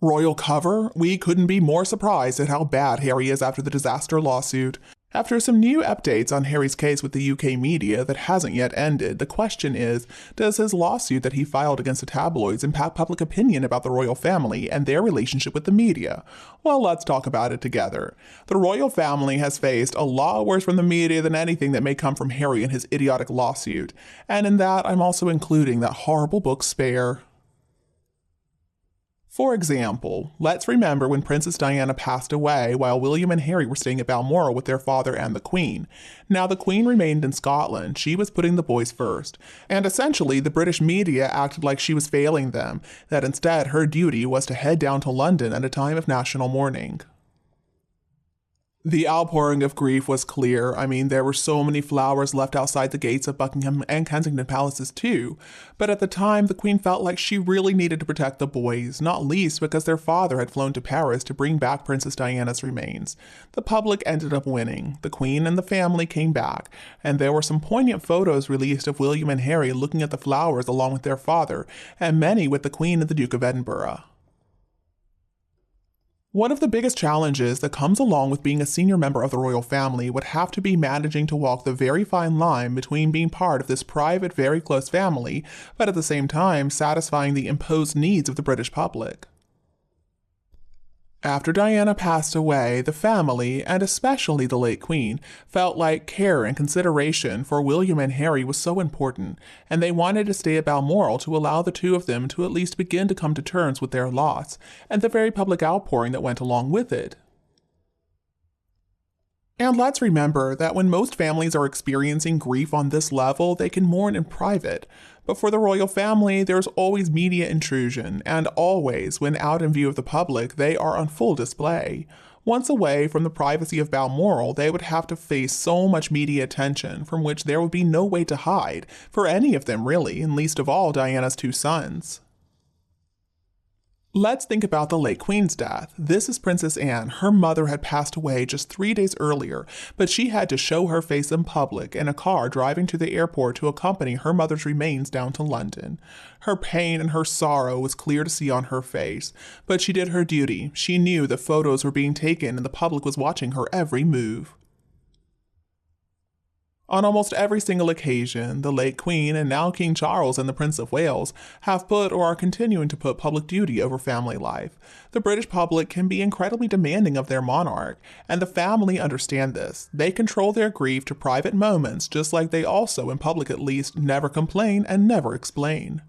Royal cover? We couldn't be more surprised at how bad Harry is after the disaster lawsuit. After some new updates on Harry's case with the UK media that hasn't yet ended, the question is, does his lawsuit that he filed against the tabloids impact public opinion about the royal family and their relationship with the media? Well, let's talk about it together. The royal family has faced a lot worse from the media than anything that may come from Harry and his idiotic lawsuit. And in that, I'm also including that horrible book Spare. For example, let's remember when Princess Diana passed away while William and Harry were staying at Balmoral with their father and the Queen. Now, the Queen remained in Scotland. She was putting the boys first. And essentially, the British media acted like she was failing them, that instead her duty was to head down to London at a time of national mourning. The outpouring of grief was clear. I mean, there were so many flowers left outside the gates of Buckingham and Kensington Palaces too. But at the time, the Queen felt like she really needed to protect the boys, not least because their father had flown to Paris to bring back Princess Diana's remains. The public ended up winning. The Queen and the family came back, and there were some poignant photos released of William and Harry looking at the flowers along with their father, and many with the Queen and the Duke of Edinburgh. One of the biggest challenges that comes along with being a senior member of the royal family would have to be managing to walk the very fine line between being part of this private, very close family, but at the same time satisfying the imposed needs of the British public. After Diana passed away, the family, and especially the late Queen, felt like care and consideration for William and Harry was so important, and they wanted to stay at Balmoral to allow the two of them to at least begin to come to terms with their loss, and the very public outpouring that went along with it. And let's remember that when most families are experiencing grief on this level, they can mourn in private. But for the royal family, there's always media intrusion, and always, when out in view of the public, they are on full display. Once away from the privacy of Balmoral, they would have to face so much media attention from which there would be no way to hide, for any of them really, and least of all Diana's two sons. Let's think about the late Queen's death. This is Princess Anne. Her mother had passed away just 3 days earlier, but she had to show her face in public in a car driving to the airport to accompany her mother's remains down to London. Her pain and her sorrow was clear to see on her face, but she did her duty. She knew that photos were being taken and the public was watching her every move. On almost every single occasion, the late Queen and now King Charles and the Prince of Wales have put or are continuing to put public duty over family life. The British public can be incredibly demanding of their monarch, and the family understand this. They control their grief to private moments, just like they also, in public at least, never complain and never explain.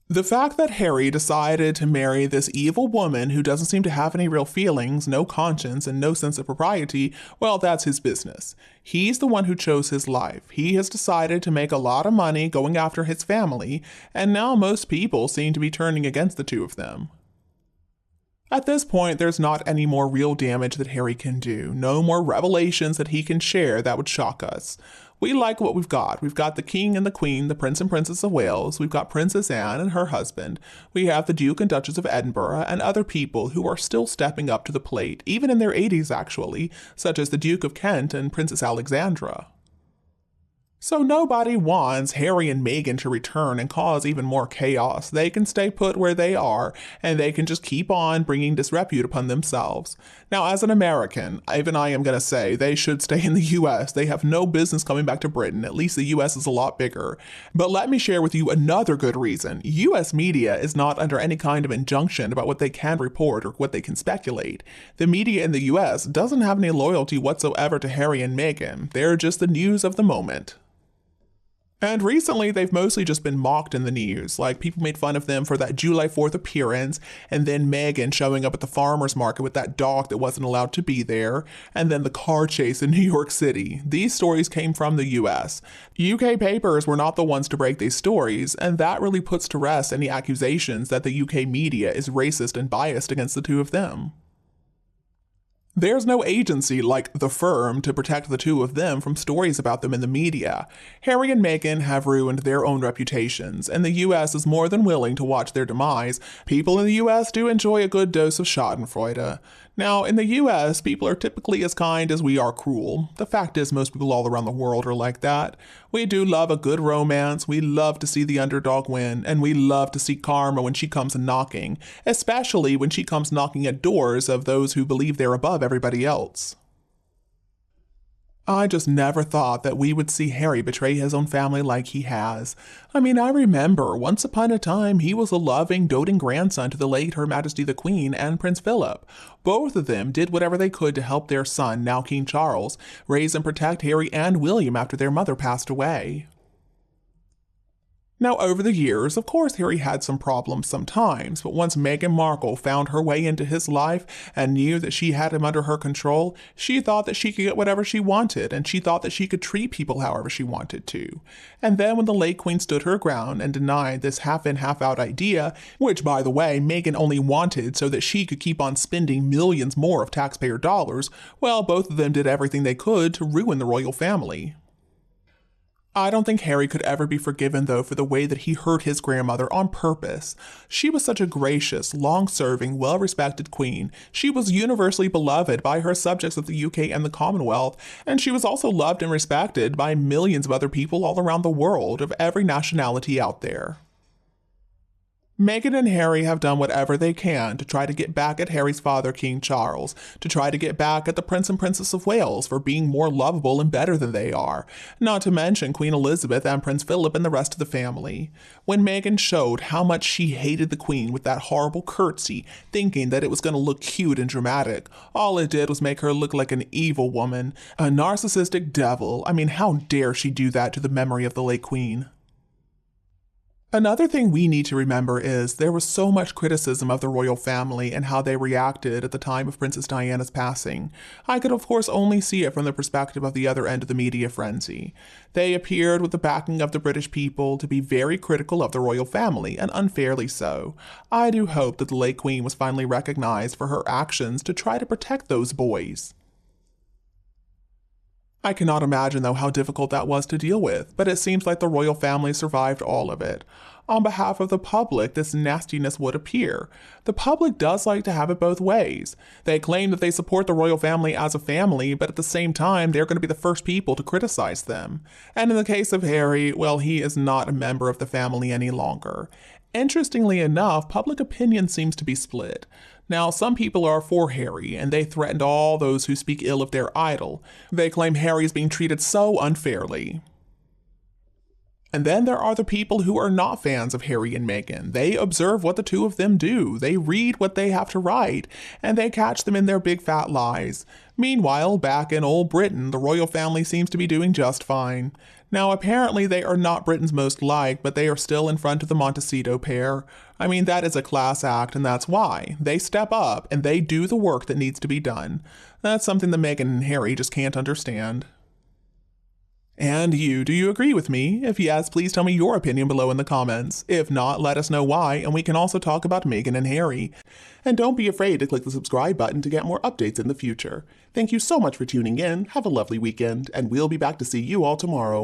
The fact that Harry decided to marry this evil woman who doesn't seem to have any real feelings, no conscience, and no sense of propriety, well, that's his business. He's the one who chose his life. He has decided to make a lot of money going after his family, and now most people seem to be turning against the two of them. At this point, there's not any more real damage that Harry can do, no more revelations that he can share that would shock us. We like what we've got. We've got the King and the Queen, the Prince and Princess of Wales. We've got Princess Anne and her husband. We have the Duke and Duchess of Edinburgh and other people who are still stepping up to the plate, even in their 80s actually, such as the Duke of Kent and Princess Alexandra. So nobody wants Harry and Meghan to return and cause even more chaos. They can stay put where they are, and they can just keep on bringing disrepute upon themselves. Now, as an American, even I am going to say they should stay in the US. They have no business coming back to Britain. At least the US is a lot bigger. But let me share with you another good reason. US media is not under any kind of injunction about what they can report or what they can speculate. The media in the US doesn't have any loyalty whatsoever to Harry and Meghan. They're just the news of the moment. And recently, they've mostly just been mocked in the news, like people made fun of them for that July 4th appearance, and then Meghan showing up at the farmer's market with that dog that wasn't allowed to be there, and then the car chase in New York City. These stories came from the US. UK papers were not the ones to break these stories, and that really puts to rest any accusations that the UK media is racist and biased against the two of them. There's no agency like The Firm to protect the two of them from stories about them in the media. Harry and Meghan have ruined their own reputations, and the US is more than willing to watch their demise. People in the US do enjoy a good dose of schadenfreude. Now, in the US, people are typically as kind as we are cruel. The fact is, most people all around the world are like that. We do love a good romance, we love to see the underdog win, and we love to see karma when she comes knocking, especially when she comes knocking at doors of those who believe they're above everybody else. I just never thought that we would see Harry betray his own family like he has. I mean, I remember once upon a time he was a loving, doting grandson to the late Her Majesty the Queen and Prince Philip. Both of them did whatever they could to help their son, now King Charles, raise and protect Harry and William after their mother passed away. Now, over the years, of course, Harry had some problems sometimes, but once Meghan Markle found her way into his life and knew that she had him under her control, she thought that she could get whatever she wanted, and she thought that she could treat people however she wanted to. And then when the late Queen stood her ground and denied this half-in, half-out idea, which, by the way, Meghan only wanted so that she could keep on spending millions more of taxpayer dollars, well, both of them did everything they could to ruin the royal family. I don't think Harry could ever be forgiven, though, for the way that he hurt his grandmother on purpose. She was such a gracious, long-serving, well-respected queen. She was universally beloved by her subjects of the UK and the Commonwealth, and she was also loved and respected by millions of other people all around the world of every nationality out there. Meghan and Harry have done whatever they can to try to get back at Harry's father, King Charles, to try to get back at the Prince and Princess of Wales for being more lovable and better than they are, not to mention Queen Elizabeth and Prince Philip and the rest of the family. When Meghan showed how much she hated the Queen with that horrible curtsy, thinking that it was going to look cute and dramatic, all it did was make her look like an evil woman, a narcissistic devil. I mean, how dare she do that to the memory of the late Queen? Another thing we need to remember is there was so much criticism of the royal family and how they reacted at the time of Princess Diana's passing. I could of course only see it from the perspective of the other end of the media frenzy. They appeared with the backing of the British people to be very critical of the royal family, and unfairly so. I do hope that the late Queen was finally recognized for her actions to try to protect those boys. I cannot imagine, though, how difficult that was to deal with, but it seems like the royal family survived all of it. On behalf of the public, this nastiness would appear. The public does like to have it both ways. They claim that they support the royal family as a family, but at the same time, they're going to be the first people to criticize them. And in the case of Harry, well, he is not a member of the family any longer. Interestingly enough, public opinion seems to be split. Now, some people are for Harry, and they threatened all those who speak ill of their idol. They claim Harry is being treated so unfairly. And then there are the people who are not fans of Harry and Meghan. They observe what the two of them do. They read what they have to write, and they catch them in their big fat lies. Meanwhile, back in old Britain, the royal family seems to be doing just fine. Now, apparently they are not Britain's most liked, but they are still in front of the Montecito pair. I mean, that is a class act, and that's why. They step up, and they do the work that needs to be done. That's something that Meghan and Harry just can't understand. And you, do you agree with me? If yes, please tell me your opinion below in the comments. If not, let us know why, and we can also talk about Meghan and Harry. And don't be afraid to click the subscribe button to get more updates in the future. Thank you so much for tuning in, have a lovely weekend, and we'll be back to see you all tomorrow.